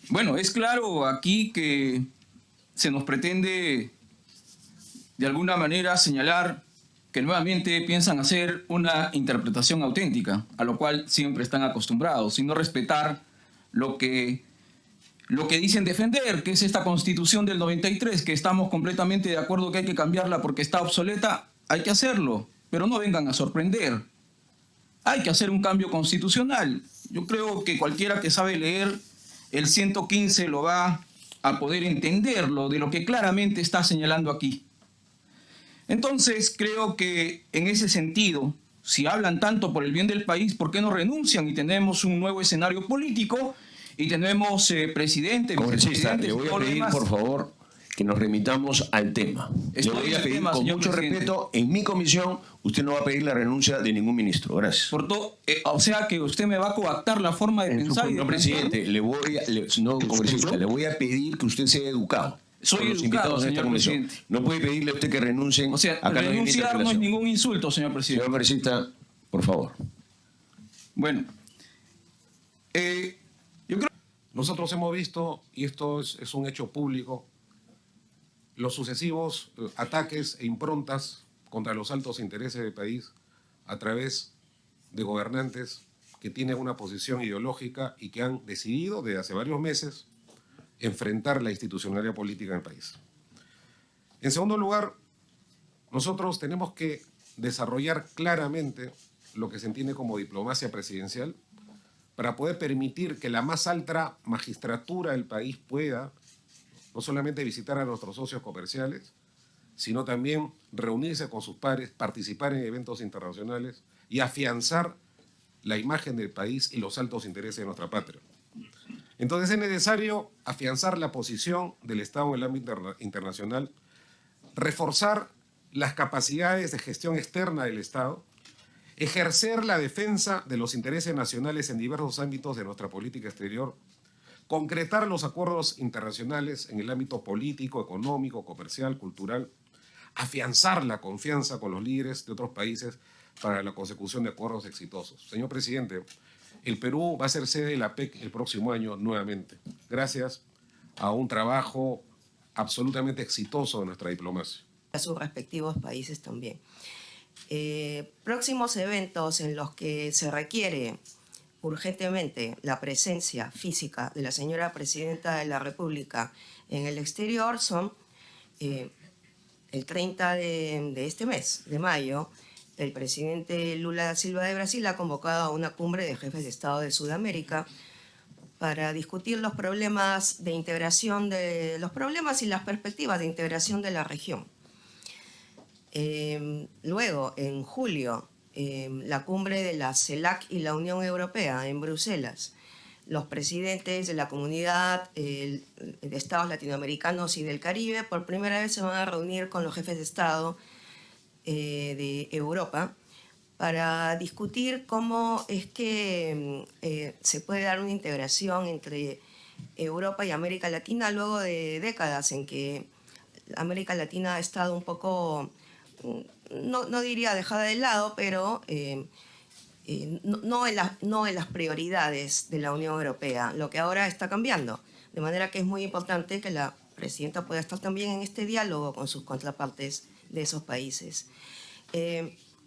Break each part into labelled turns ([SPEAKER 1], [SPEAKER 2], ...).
[SPEAKER 1] Bueno, es claro aquí que se nos pretende de alguna manera señalar que nuevamente piensan hacer una interpretación auténtica, a lo cual siempre están acostumbrados, sin no respetar lo que dicen defender, que es esta Constitución del 93, que estamos completamente de acuerdo que hay que cambiarla porque está obsoleta. Hay que hacerlo, pero no vengan a sorprender. Hay que hacer un cambio constitucional. Yo creo que cualquiera que sabe leer el 115 lo va a poder entenderlo de lo que claramente está señalando aquí. Entonces, creo que en ese sentido, si hablan tanto por el bien del país, ¿por qué no renuncian? Y tenemos un nuevo escenario político y tenemos presidente,
[SPEAKER 2] Congresista, le voy a pedir, por favor, que nos remitamos al tema. Le voy a pedir con mucho respeto, en mi comisión, usted no va a pedir la renuncia de ningún ministro. Gracias.
[SPEAKER 1] O sea que usted me va a coactar la forma de pensar.
[SPEAKER 2] No, presidente, congresista, le voy a pedir que usted sea educado.
[SPEAKER 1] Soy educado, señor presidente.
[SPEAKER 2] No puede pedirle a usted que renuncien.
[SPEAKER 1] O sea, renunciar no es ningún insulto, señor presidente.
[SPEAKER 2] Señor congresista, por favor.
[SPEAKER 1] Bueno, yo creo...
[SPEAKER 3] Nosotros hemos visto, y esto es un hecho público, los sucesivos ataques e improntas contra los altos intereses del país a través de gobernantes que tienen una posición ideológica y que han decidido desde hace varios meses enfrentar la institucionalidad política en el país. En segundo lugar, nosotros tenemos que desarrollar claramente lo que se entiende como diplomacia presidencial para poder permitir que la más alta magistratura del país pueda no solamente visitar a nuestros socios comerciales, sino también reunirse con sus pares, participar en eventos internacionales y afianzar la imagen del país y los altos intereses de nuestra patria. Entonces es necesario afianzar la posición del Estado en el ámbito internacional, reforzar las capacidades de gestión externa del Estado, ejercer la defensa de los intereses nacionales en diversos ámbitos de nuestra política exterior, concretar los acuerdos internacionales en el ámbito político, económico, comercial, cultural, afianzar la confianza con los líderes de otros países para la consecución de acuerdos exitosos. Señor presidente, el Perú va a ser sede de la PEC el próximo año nuevamente, gracias a un trabajo absolutamente exitoso de nuestra diplomacia.
[SPEAKER 4] A sus respectivos países también. Próximos eventos en los que se requiere urgentemente la presencia física de la señora Presidenta de la República en el exterior son el 30 de este mes, de mayo. El presidente Lula da Silva de Brasil ha convocado a una cumbre de jefes de Estado de Sudamérica para discutir los problemas de integración, los problemas y las perspectivas de integración de la región. Luego, en julio, la cumbre de la CELAC y la Unión Europea en Bruselas. Los presidentes de la comunidad de estados latinoamericanos y del Caribe por primera vez se van a reunir con los jefes de Estado de Europa para discutir cómo es que se puede dar una integración entre Europa y América Latina luego de décadas en que América Latina ha estado un poco, no diría dejada de lado, pero no en las prioridades de la Unión Europea, lo que ahora está cambiando. De manera que es muy importante que la presidenta pueda estar también en este diálogo con sus contrapartes de esos países.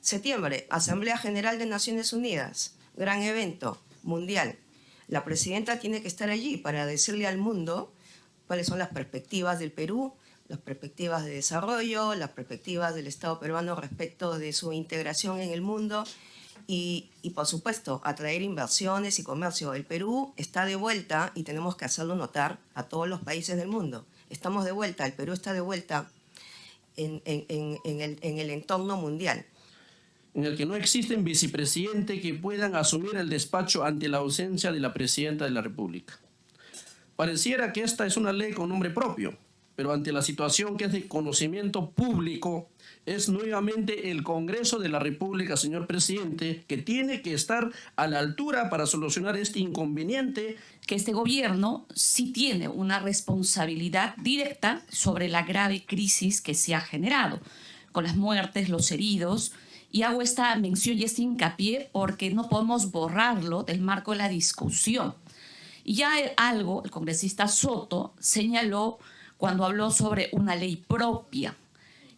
[SPEAKER 4] Septiembre, Asamblea General de Naciones Unidas, gran evento mundial. La presidenta tiene que estar allí para decirle al mundo cuáles son las perspectivas del Perú, las perspectivas de desarrollo, las perspectivas del Estado peruano respecto de su integración en el mundo y por supuesto, atraer inversiones y comercio. El Perú está de vuelta y tenemos que hacerlo notar a todos los países del mundo. Estamos de vuelta, el Perú está de vuelta en el entorno mundial.
[SPEAKER 5] En el que no existen vicepresidentes que puedan asumir el despacho ante la ausencia de la Presidenta de la República. Pareciera que esta es una ley con nombre propio, pero ante la situación que es de conocimiento público, es nuevamente el Congreso de la República, señor presidente, que tiene que estar a la altura para solucionar este inconveniente.
[SPEAKER 6] Que este gobierno sí tiene una responsabilidad directa sobre la grave crisis que se ha generado, con las muertes, los heridos Y hago esta mención y este hincapié porque no podemos borrarlo del marco de la discusión. Y ya algo, el congresista Soto señaló cuando habló sobre una ley propia.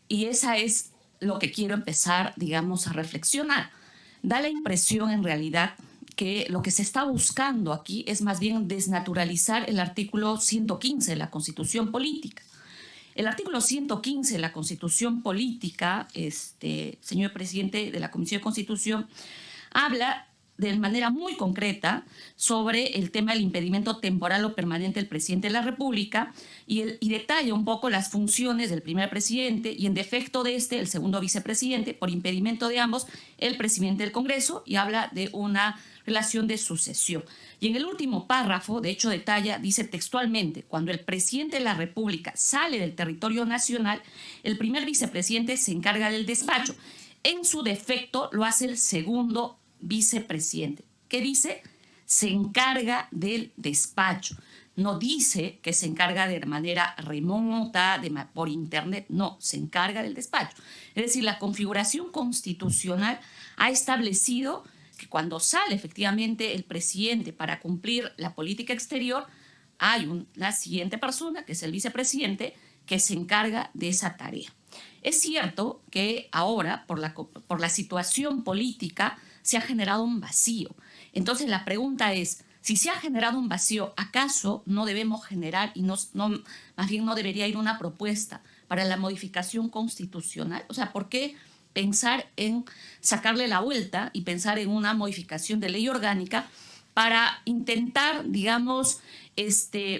[SPEAKER 6] Y esa es lo que quiero empezar, digamos, a reflexionar. Da la impresión, en realidad, que lo que se está buscando aquí es más bien desnaturalizar el artículo 115 de la Constitución Política. El artículo 115 de la Constitución Política, señor presidente de la Comisión de Constitución, habla de manera muy concreta sobre el tema del impedimento temporal o permanente del presidente de la República y detalla un poco las funciones del primer presidente y, en defecto de el segundo vicepresidente, por impedimento de ambos, el presidente del Congreso, y habla de una relación de sucesión. Y en el último párrafo, de hecho, detalla, dice textualmente: cuando el presidente de la República sale del territorio nacional, el primer vicepresidente se encarga del despacho. En su defecto lo hace el segundo vicepresidente. ¿Qué dice? Se encarga del despacho. No dice que se encarga de manera remota, por internet. No, se encarga del despacho. Es decir, la configuración constitucional ha establecido que cuando sale efectivamente el presidente para cumplir la política exterior, hay la siguiente persona, que es el vicepresidente, que se encarga de esa tarea. Es cierto que ahora, por la situación política, se ha generado un vacío. Entonces la pregunta es, si se ha generado un vacío, ¿acaso no debemos generar y más bien no debería ir una propuesta para la modificación constitucional? O sea, ¿por qué pensar en sacarle la vuelta y pensar en una modificación de ley orgánica para intentar, digamos,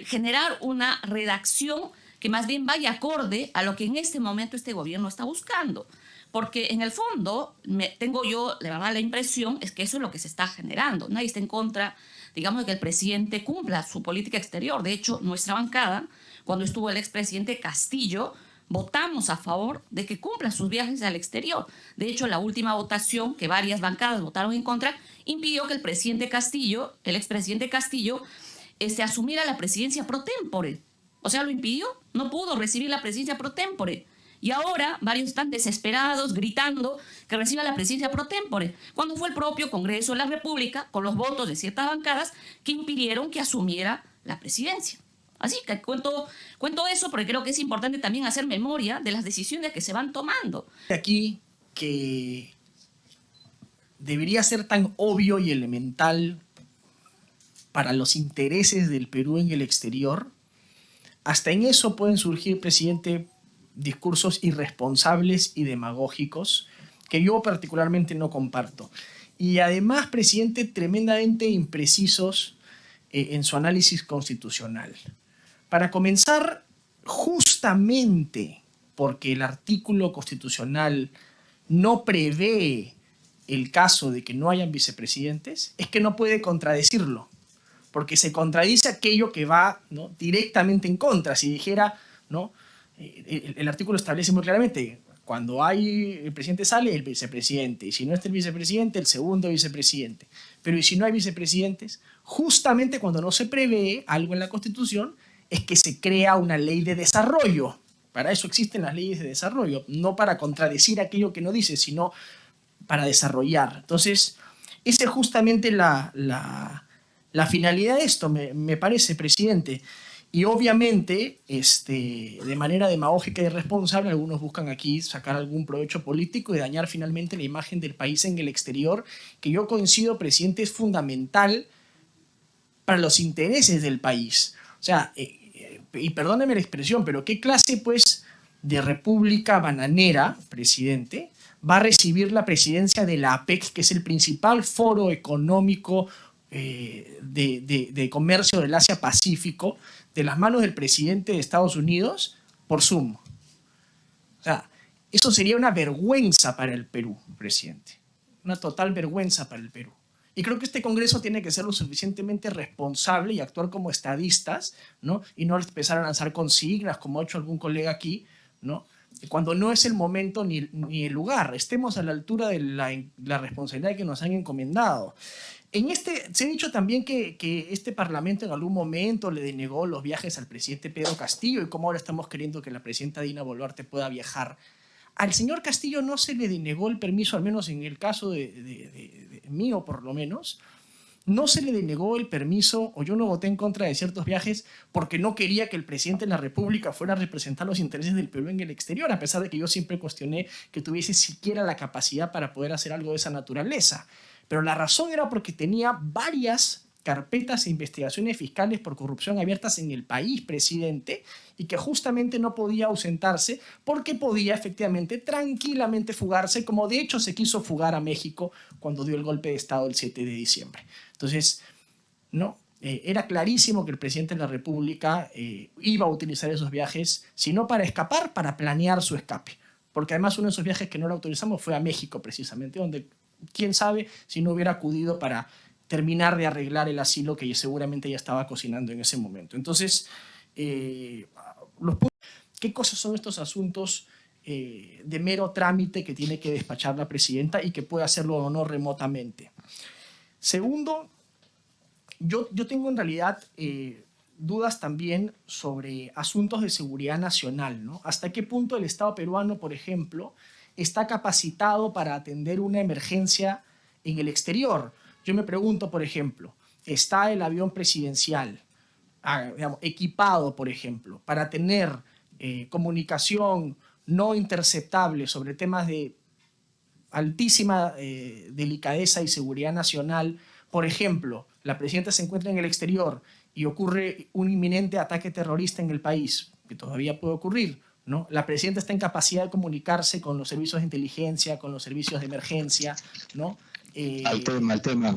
[SPEAKER 6] generar una redacción que más bien vaya acorde a lo que en este momento este gobierno está buscando? Porque en el fondo tengo yo, de verdad, la impresión es que eso es lo que se está generando. Nadie está en contra, digamos, de que el presidente cumpla su política exterior. De hecho, nuestra bancada, cuando estuvo el expresidente Castillo, votamos a favor de que cumpla sus viajes al exterior. De hecho, la última votación, que varias bancadas votaron en contra, impidió que el expresidente Castillo, asumiera la presidencia pro tempore. O sea, lo impidió, no pudo recibir la presidencia pro tempore. Y ahora varios están desesperados, gritando que reciba la presidencia pro tempore, cuando fue el propio Congreso de la República, con los votos de ciertas bancadas, que impidieron que asumiera la presidencia. Así que cuento eso porque creo que es importante también hacer memoria de las decisiones que se van tomando.
[SPEAKER 7] Aquí que debería ser tan obvio y elemental para los intereses del Perú en el exterior, hasta en eso pueden surgir, presidente, discursos irresponsables y demagógicos que yo particularmente no comparto. Y además, presidente, tremendamente imprecisos en su análisis constitucional. Para comenzar, justamente porque el artículo constitucional no prevé el caso de que no hayan vicepresidentes, es que no puede contradecirlo, porque se contradice aquello que va, ¿no?, directamente en contra. Si dijera, ¿no?, el artículo establece muy claramente, cuando el presidente sale, el vicepresidente, y si no está el vicepresidente, el segundo vicepresidente. Pero ¿y si no hay vicepresidentes? Justamente cuando no se prevé algo en la Constitución, es que se crea una ley de desarrollo. Para eso existen las leyes de desarrollo, no para contradecir aquello que no dice, sino para desarrollar. Entonces, esa es justamente la finalidad de esto, me parece, presidente. Y obviamente, de manera demagógica y irresponsable, algunos buscan aquí sacar algún provecho político y dañar finalmente la imagen del país en el exterior, que yo coincido, presidente, es fundamental para los intereses del país. O sea, y perdóneme la expresión, pero ¿qué clase, pues, de república bananera, presidente, va a recibir la presidencia de la APEC, que es el principal foro económico de comercio del Asia-Pacífico, de las manos del presidente de Estados Unidos por Zoom? O sea, eso sería una vergüenza para el Perú, presidente. Una total vergüenza para el Perú. Y creo que este Congreso tiene que ser lo suficientemente responsable y actuar como estadistas, ¿no? Y no empezar a lanzar consignas, como ha hecho algún colega aquí, ¿no?, cuando no es el momento ni el lugar. Estemos a la altura de la responsabilidad que nos han encomendado. Se ha dicho también que este Parlamento en algún momento le denegó los viajes al presidente Pedro Castillo, y como ahora estamos queriendo que la presidenta Dina Boluarte pueda viajar al señor Castillo no se le denegó el permiso, al menos en el caso de mío por lo menos, no se le denegó el permiso, o yo no voté en contra de ciertos viajes porque no quería que el presidente de la República fuera a representar los intereses del Perú en el exterior, a pesar de que yo siempre cuestioné que tuviese siquiera la capacidad para poder hacer algo de esa naturaleza. Pero la razón era porque tenía varias carpetas e investigaciones fiscales por corrupción abiertas en el país, presidente, y que justamente no podía ausentarse porque podía efectivamente tranquilamente fugarse, como de hecho se quiso fugar a México cuando dio el golpe de Estado el 7 de diciembre. Entonces, no, era clarísimo que el presidente de la República iba a utilizar esos viajes, si no para escapar, para planear su escape. Porque además uno de esos viajes que no lo autorizamos fue a México precisamente, donde quién sabe si no hubiera acudido para terminar de arreglar el asilo que seguramente ya estaba cocinando en ese momento. Entonces, ¿qué cosas son estos asuntos de mero trámite que tiene que despachar la presidenta y que puede hacerlo o no remotamente? Segundo, yo tengo en realidad dudas también sobre asuntos de seguridad nacional, ¿no? ¿Hasta qué punto el Estado peruano, por ejemplo, está capacitado para atender una emergencia en el exterior? Yo me pregunto, por ejemplo, ¿está el avión presidencial equipado, por ejemplo, para tener comunicación no interceptable sobre temas de altísima delicadeza y seguridad nacional? Por ejemplo, la presidenta se encuentra en el exterior y ocurre un inminente ataque terrorista en el país, que todavía puede ocurrir, ¿no? La presidenta está en capacidad de comunicarse con los servicios de inteligencia, con los servicios de emergencia, ¿no?
[SPEAKER 8] Al tema.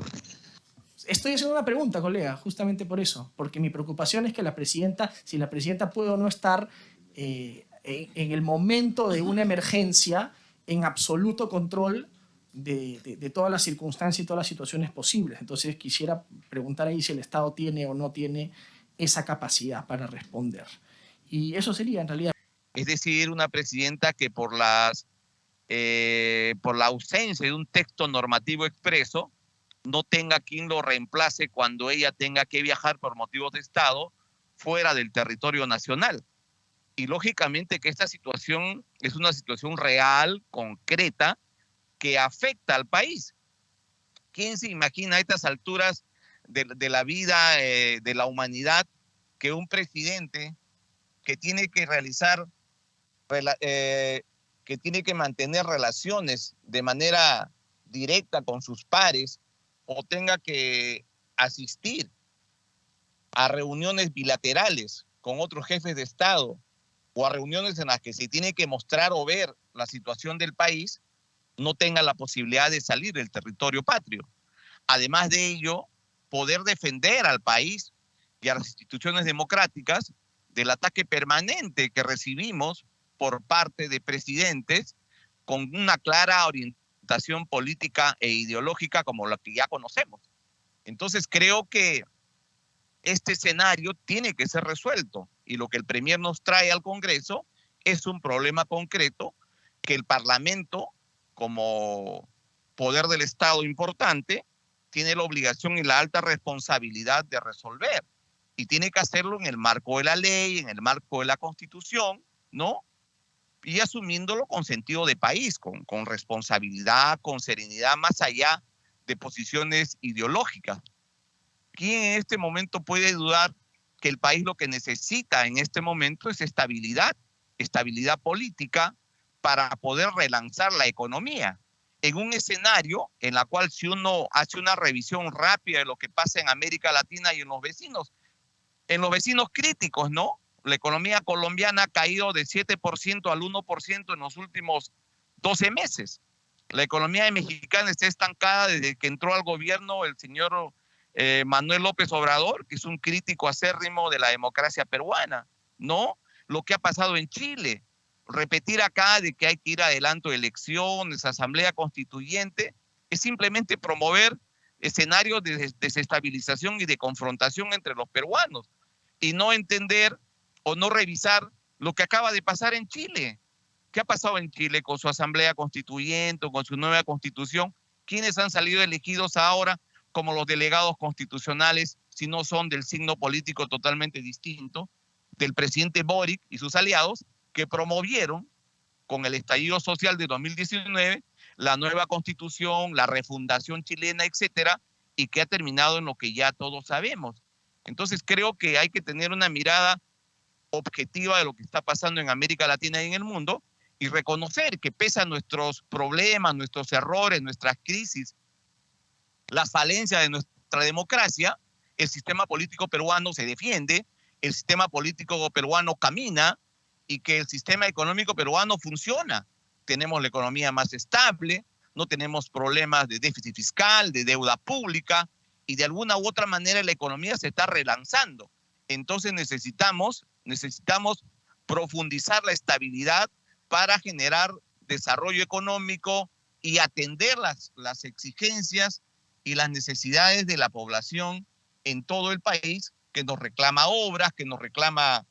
[SPEAKER 7] Estoy haciendo una pregunta, colega, justamente por eso, porque mi preocupación es que la presidenta, si la presidenta puede o no estar en el momento de una emergencia en absoluto control de todas las circunstancias y todas las situaciones posibles. Entonces quisiera preguntar ahí si el Estado tiene o no tiene esa capacidad para responder. Y eso sería en realidad.
[SPEAKER 9] Es decir, una presidenta que por la ausencia de un texto normativo expreso no tenga quien lo reemplace cuando ella tenga que viajar por motivos de Estado fuera del territorio nacional. Y lógicamente que esta situación es una situación real, concreta, que afecta al país. ¿Quién se imagina a estas alturas de la vida de la humanidad que un presidente que tiene que que tiene que mantener relaciones de manera directa con sus pares o tenga que asistir a reuniones bilaterales con otros jefes de Estado o a reuniones en las que se tiene que mostrar o ver la situación del país, no tenga la posibilidad de salir del territorio patrio? Además de ello, poder defender al país y a las instituciones democráticas del ataque permanente que recibimos por parte de presidentes con una clara orientación política e ideológica como la que ya conocemos. Entonces creo que este escenario tiene que ser resuelto y lo que el Premier nos trae al Congreso es un problema concreto que el Parlamento, como poder del Estado importante, tiene la obligación y la alta responsabilidad de resolver. Y tiene que hacerlo en el marco de la ley, en el marco de la Constitución, ¿no? Y asumiéndolo con sentido de país, con responsabilidad, con serenidad, más allá de posiciones ideológicas. ¿Quién en este momento puede dudar que el país lo que necesita en este momento es estabilidad política para poder relanzar la economía? En un escenario en la cual si uno hace una revisión rápida de lo que pasa en América Latina y en los vecinos críticos, ¿no? La economía colombiana ha caído de 7% al 1% en los últimos 12 meses. La economía mexicana está estancada desde que entró al gobierno el señor Manuel López Obrador, que es un crítico acérrimo de la democracia peruana, ¿no? Lo que ha pasado en Chile. Repetir acá de que hay que ir adelanto de elecciones, asamblea constituyente, es simplemente promover escenarios de desestabilización y de confrontación entre los peruanos y no entender o no revisar lo que acaba de pasar en Chile. ¿Qué ha pasado en Chile con su asamblea constituyente, con su nueva constitución? ¿Quiénes han salido elegidos ahora como los delegados constitucionales si no son del signo político totalmente distinto del presidente Boric y sus aliados que promovieron con el estallido social de 2019, la nueva constitución, la refundación chilena, etcétera, y que ha terminado en lo que ya todos sabemos. Entonces creo que hay que tener una mirada objetiva de lo que está pasando en América Latina y en el mundo y reconocer que pese a nuestros problemas, nuestros errores, nuestras crisis, las falencias de nuestra democracia, el sistema político peruano se defiende, el sistema político peruano camina y que el sistema económico peruano funciona. Tenemos la economía más estable, no tenemos problemas de déficit fiscal, de deuda pública y de alguna u otra manera la economía se está relanzando. Entonces necesitamos profundizar la estabilidad para generar desarrollo económico y atender las exigencias y las necesidades de la población en todo el país que nos reclama obras, que nos reclama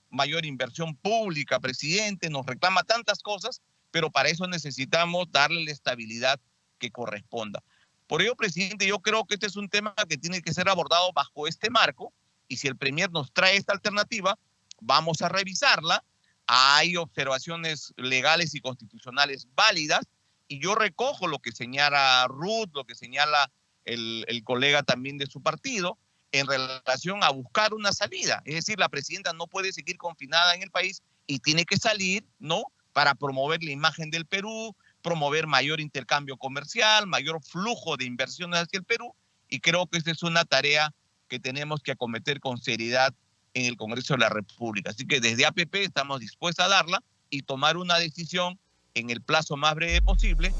[SPEAKER 9] mayor inversión pública, presidente, nos reclama tantas cosas, pero para eso necesitamos darle la estabilidad que corresponda. Por ello, presidente, yo creo que este es un tema que tiene que ser abordado bajo este marco y si el Premier nos trae esta alternativa, vamos a revisarla. Hay observaciones legales y constitucionales válidas y yo recojo lo que señala Ruth, lo que señala el colega también de su partido, en relación a buscar una salida. Es decir, la presidenta no puede seguir confinada en el país y tiene que salir, ¿no?, para promover la imagen del Perú, promover mayor intercambio comercial, mayor flujo de inversiones hacia el Perú, y creo que esta es una tarea que tenemos que acometer con seriedad en el Congreso de la República. Así que desde APP estamos dispuestos a darla y tomar una decisión en el plazo más breve posible